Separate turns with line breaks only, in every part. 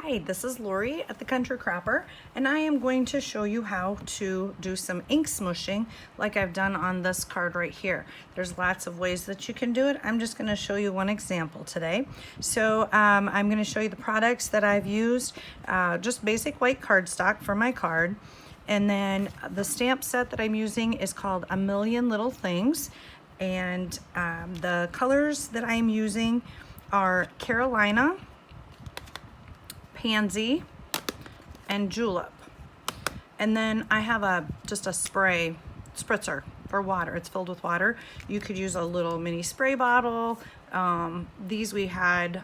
Hi, this is Lori at the Country Crapper, and I am going to show you how to do some ink smooshing like I've done on this card right here. There's lots of ways that you can do it. I'm just going to show you one example today. So I'm going to show you the products that I've used, just basic white cardstock for my card. And then the stamp set that I'm using is called A Million Little Things. And the colors that I'm using are Carolina, Pansy, and Julep. And then I have just a spritzer for water. It's filled with water. You could use a little mini spray bottle. These we had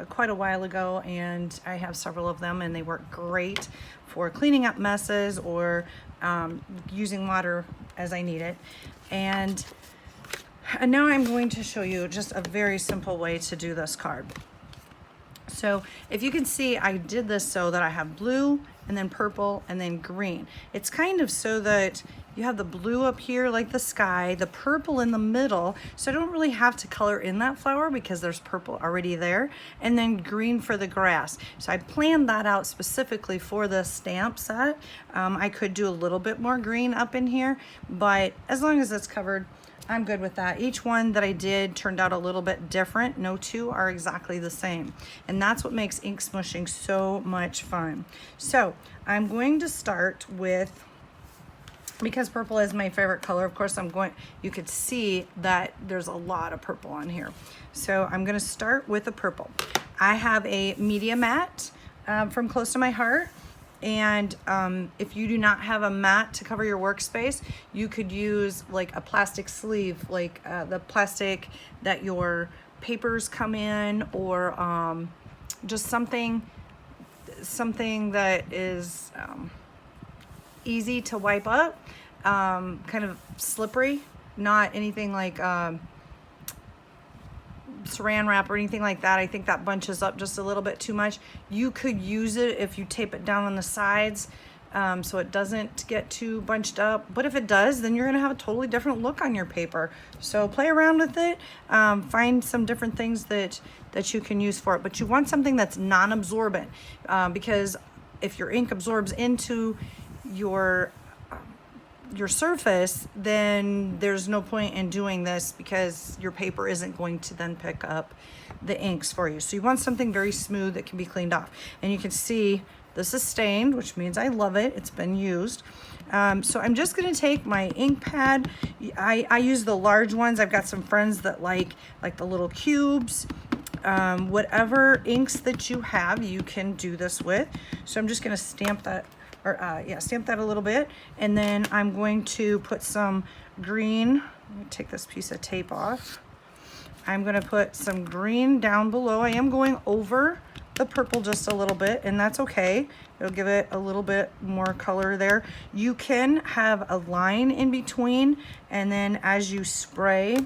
quite a while ago, and I have several of them, and they work great for cleaning up messes or using water as I need it. And now I'm going to show you just a very simple way to do this card. So if you can see, I did this so that I have blue and then purple and then green. It's kind of so that you have the blue up here like the sky, the purple in the middle, so I don't really have to color in that flower because there's purple already there, and then green for the grass. So I planned that out specifically for this stamp set. I could do a little bit more green up in here, but as long as it's covered, I'm good with that. Each one that I did turned out a little bit different. No two are exactly the same. And that's what makes ink smooshing so much fun. So I'm going to start with, because purple is my favorite color, of course you could see that there's a lot of purple on here. So I'm gonna start with the purple. I have a media mat from Close to My Heart. And if you do not have a mat to cover your workspace, you could use like a plastic sleeve, like the plastic that your papers come in, or just something that is easy to wipe up, kind of slippery, not anything like saran wrap or anything like that. I think that bunches up just a little bit too much. You could use it if you tape it down on the sides so it doesn't get too bunched up, but if it does, then you're gonna have a totally different look on your paper. So play around with it, find some different things that you can use for it, but you want something that's non-absorbent, because if your ink absorbs into your surface, then there's no point in doing this because your paper isn't going to then pick up the inks for you. So you want something very smooth that can be cleaned off. And you can see this is stained, which means I love it. It's been used. So I'm just gonna take my ink pad. I use the large ones. I've got some friends that like the little cubes. Whatever inks that you have, you can do this with. So I'm just gonna stamp that, stamp that a little bit, and then I'm going to put some green. Let me take this piece of tape off. I'm going to put some green down below. I am going over the purple just a little bit, and that's okay. It'll give it a little bit more color there. You can have a line in between, and then as you spray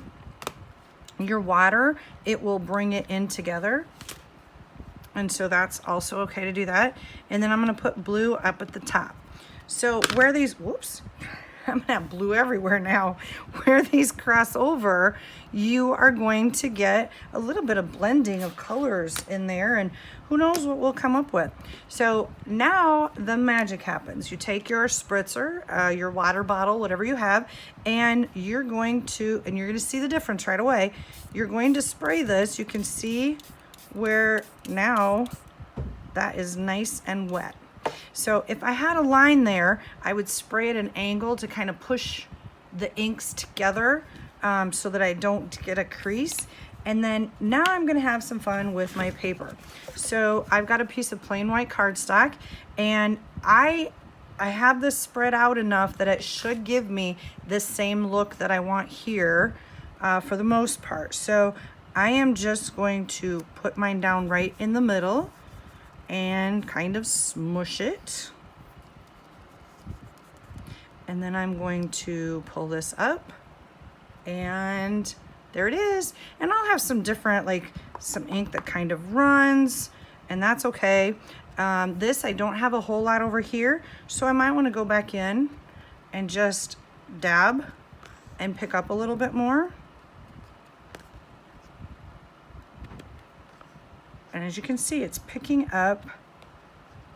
your water, it will bring it in together. And so that's also okay to do that. And then I'm gonna put blue up at the top. So where these, whoops, I'm gonna have blue everywhere now. Where these cross over, you are going to get a little bit of blending of colors in there, and who knows what we'll come up with. So now the magic happens. You take your spritzer, your water bottle, whatever you have, and you're going to see the difference right away. You're going to spray this. You can see where now that is nice and wet. So if I had a line there, I would spray at an angle to kind of push the inks together so that I don't get a crease. And then now I'm gonna have some fun with my paper. So I've got a piece of plain white cardstock, and I have this spread out enough that it should give me this same look that I want here for the most part. So I am just going to put mine down right in the middle and kind of smush it. And then I'm going to pull this up, and there it is. And I'll have some different, like some ink that kind of runs, and that's okay. This, I don't have a whole lot over here, so I might want to go back in and just dab and pick up a little bit more. And as you can see, it's picking up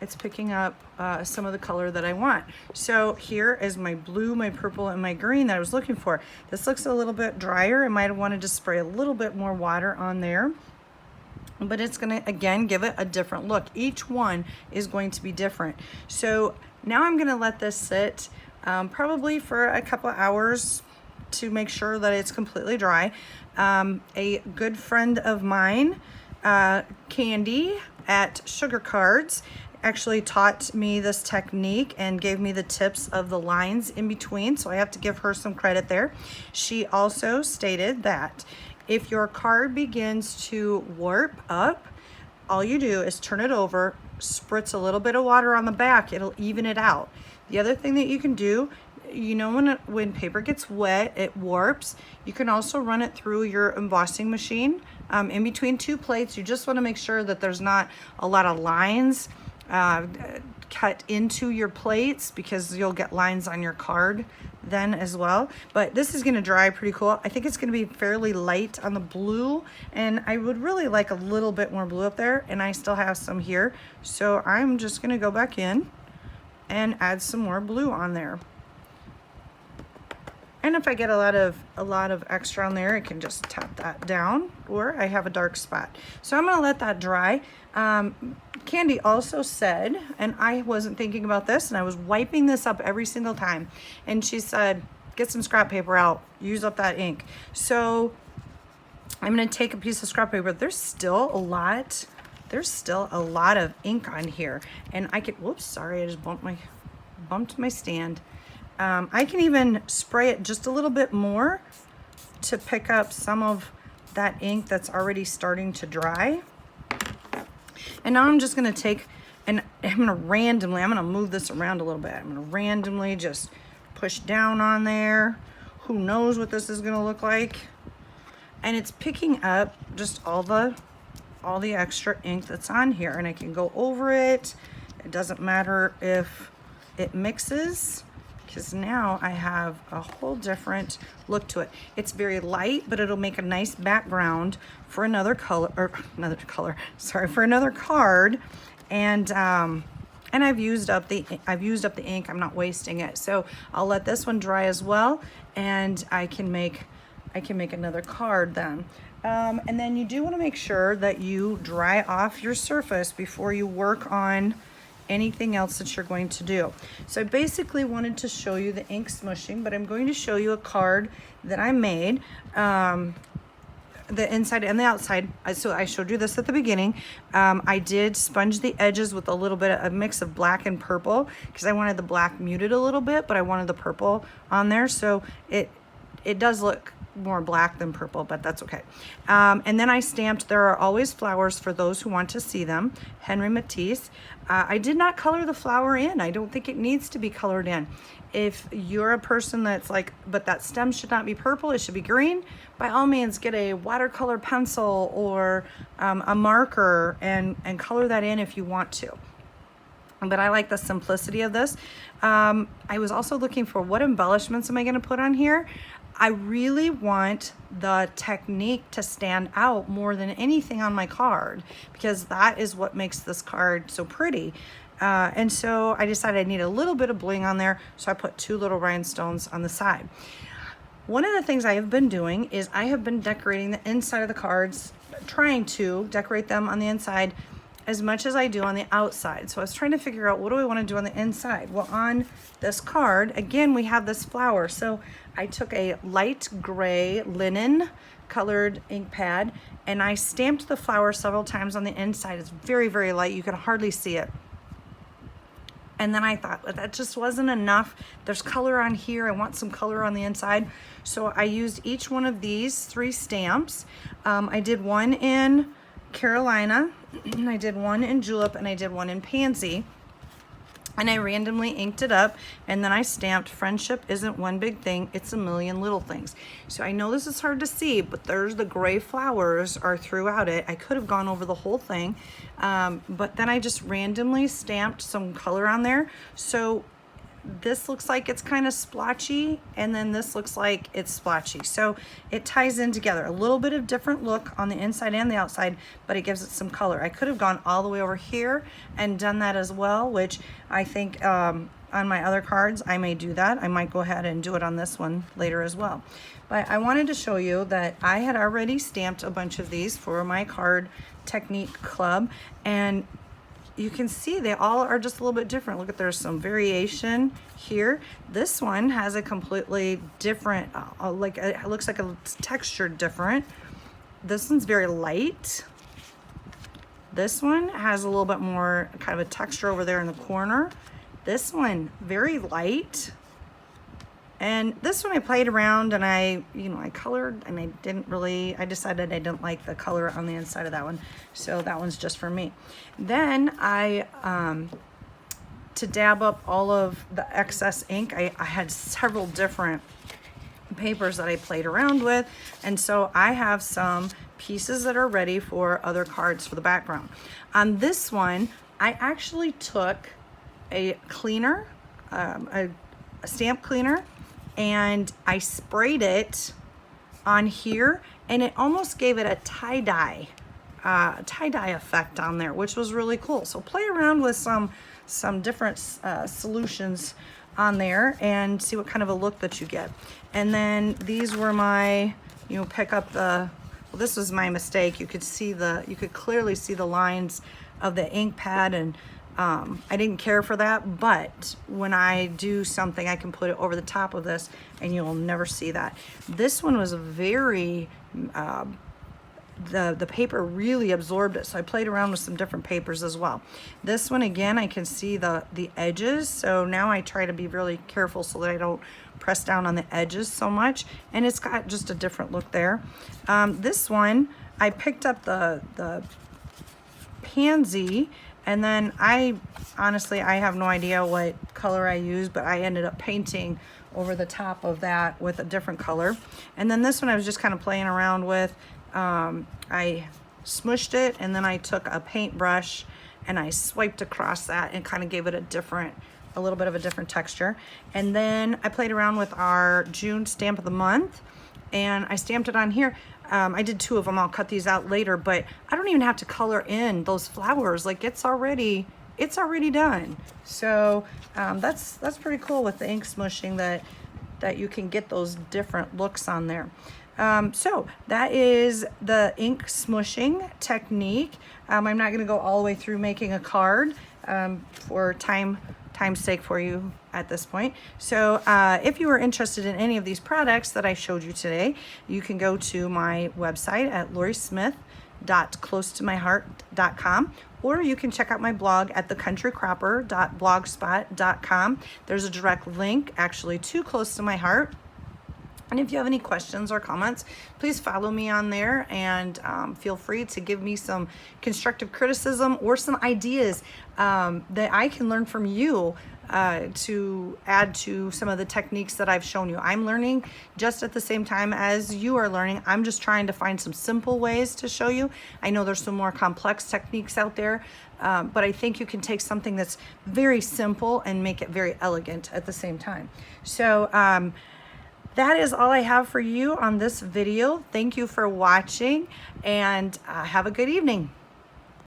it's picking up some of the color that I want. So here is my blue, my purple, and my green that I was looking for. This looks a little bit drier. I might have wanted to spray a little bit more water on there, but it's gonna, again, give it a different look. Each one is going to be different. So now I'm gonna let this sit probably for a couple of hours to make sure that it's completely dry. A good friend of mine, Candy at Sugar Cards, actually taught me this technique and gave me the tips of the lines in between, so I have to give her some credit there. She also stated that if your card begins to warp up, all you do is turn it over, spritz a little bit of water on the back, it'll even it out. The other thing that you can do, you know, when paper gets wet, it warps. You can also run it through your embossing machine in between two plates. You just want to make sure that there's not a lot of lines cut into your plates, because you'll get lines on your card then as well. But this is going to dry pretty cool. I think it's going to be fairly light on the blue, and I would really like a little bit more blue up there, and I still have some here. So I'm just going to go back in and add some more blue on there. And if I get a lot of extra on there, I can just tap that down, or I have a dark spot. So I'm gonna let that dry. Candy also said, and I wasn't thinking about this, and I was wiping this up every single time, and she said, get some scrap paper out, use up that ink. So I'm gonna take a piece of scrap paper. There's still a lot of ink on here, and I could, whoops, sorry, I just bumped my stand. I can even spray it just a little bit more to pick up some of that ink that's already starting to dry. And now I'm just gonna take, and I'm gonna move this around a little bit. I'm gonna randomly just push down on there. Who knows what this is gonna look like? And it's picking up just all the extra ink that's on here, and I can go over it. It doesn't matter if it mixes, because now I have a whole different look to it. It's very light, but it'll make a nice background for another color, for another card. And I've used up the ink. I'm not wasting it. So I'll let this one dry as well, and I can make another card then. And then you do want to make sure that you dry off your surface before you work on anything else that you're going to do. So I basically wanted to show you the ink smooshing, but I'm going to show you a card that I made, the inside and the outside. So I showed you this at the beginning. I did sponge the edges with a little bit of a mix of black and purple, because I wanted the black muted a little bit, but I wanted the purple on there. So it does look more black than purple, but that's okay. And then I stamped "There Are Always Flowers for Those Who Want to See Them," Henry Matisse. I did not color the flower in. I don't think it needs to be colored in. If you're a person that's like, but that stem should not be purple, it should be green, by all means get a watercolor pencil or a marker and color that in if you want to. But I like the simplicity of this. I was also looking for what embellishments am I going to put on here. I really want the technique to stand out more than anything on my card, because that is what makes this card so pretty. And so I decided I need a little bit of bling on there, so I put 2 little rhinestones on the side. One of the things I have been doing is I have been decorating the inside of the cards, trying to decorate them on the inside as much as I do on the outside. So I was trying to figure out, what do I want to do on the inside? Well, on this card, again, we have this flower. So I took a light gray linen colored ink pad, and I stamped the flower several times on the inside. It's very, very light. You can hardly see it. And then I thought, well, that just wasn't enough. There's color on here. I want some color on the inside. So I used each one of these 3 stamps. I did one in Carolina, I did one in Julep, and I did one in Pansy. And I randomly inked it up, and then I stamped "Friendship isn't one big thing, it's a million little things." So I know this is hard to see, but there's the gray flowers are throughout it. I could have gone over the whole thing, but then I just randomly stamped some color on there. So this looks like it's kind of splotchy, and then this looks like it's splotchy. So it ties in together. A little bit of different look on the inside and the outside, but it gives it some color. I could have gone all the way over here and done that as well, which I think on my other cards, I may do that. I might go ahead and do it on this one later as well. But I wanted to show you that I had already stamped a bunch of these for my card technique club, and you can see they all are just a little bit different. Look at, there's some variation here. This one has a completely different, like it looks like it's textured different. This one's very light. This one has a little bit more kind of a texture over there in the corner. This one, very light. And this one I played around and I colored, and I decided I didn't like the color on the inside of that one. So that one's just for me. Then to dab up all of the excess ink, I had several different papers that I played around with. And so I have some pieces that are ready for other cards for the background. On this one, I actually took a cleaner, a stamp cleaner, and I sprayed it on here, and it almost gave it a tie-dye effect on there, which was really cool. So play around with some different solutions on there and see what kind of a look that you get. And then these were my, pick up the, well, this was my mistake. You could clearly see the lines of the ink pad, and I didn't care for that, but when I do something, I can put it over the top of this and you'll never see that. This one was very, the paper really absorbed it, so I played around with some different papers as well. This one, again, I can see the edges, so now I try to be really careful so that I don't press down on the edges so much, and it's got just a different look there. This one, I picked up the pansy, and then honestly, I have no idea what color I used, but I ended up painting over the top of that with a different color. And then this one I was just kind of playing around with. I smushed it, and then I took a paintbrush and I swiped across that and kind of gave it a little bit of a different texture. And then I played around with our June stamp of the month, and I stamped it on here. I did 2 of them. I'll cut these out later, but I don't even have to color in those flowers. Like it's already done. So that's pretty cool with the ink smooshing that you can get those different looks on there. So that is the ink smooshing technique. I'm not going to go all the way through making a card for time's sake for you at this point. So if you are interested in any of these products that I showed you today, you can go to my website at lorismith.closetomyheart.com, or you can check out my blog at thecountrycropper.blogspot.com. There's a direct link actually to Close to My Heart. And if you have any questions or comments, please follow me on there, and feel free to give me some constructive criticism or some ideas that I can learn from you to add to some of the techniques that I've shown you. I'm learning just at the same time as you are learning. I'm just trying to find some simple ways to show you. I know there's some more complex techniques out there, but I think you can take something that's very simple and make it very elegant at the same time. So that is all I have for you on this video. Thank you for watching, and have a good evening.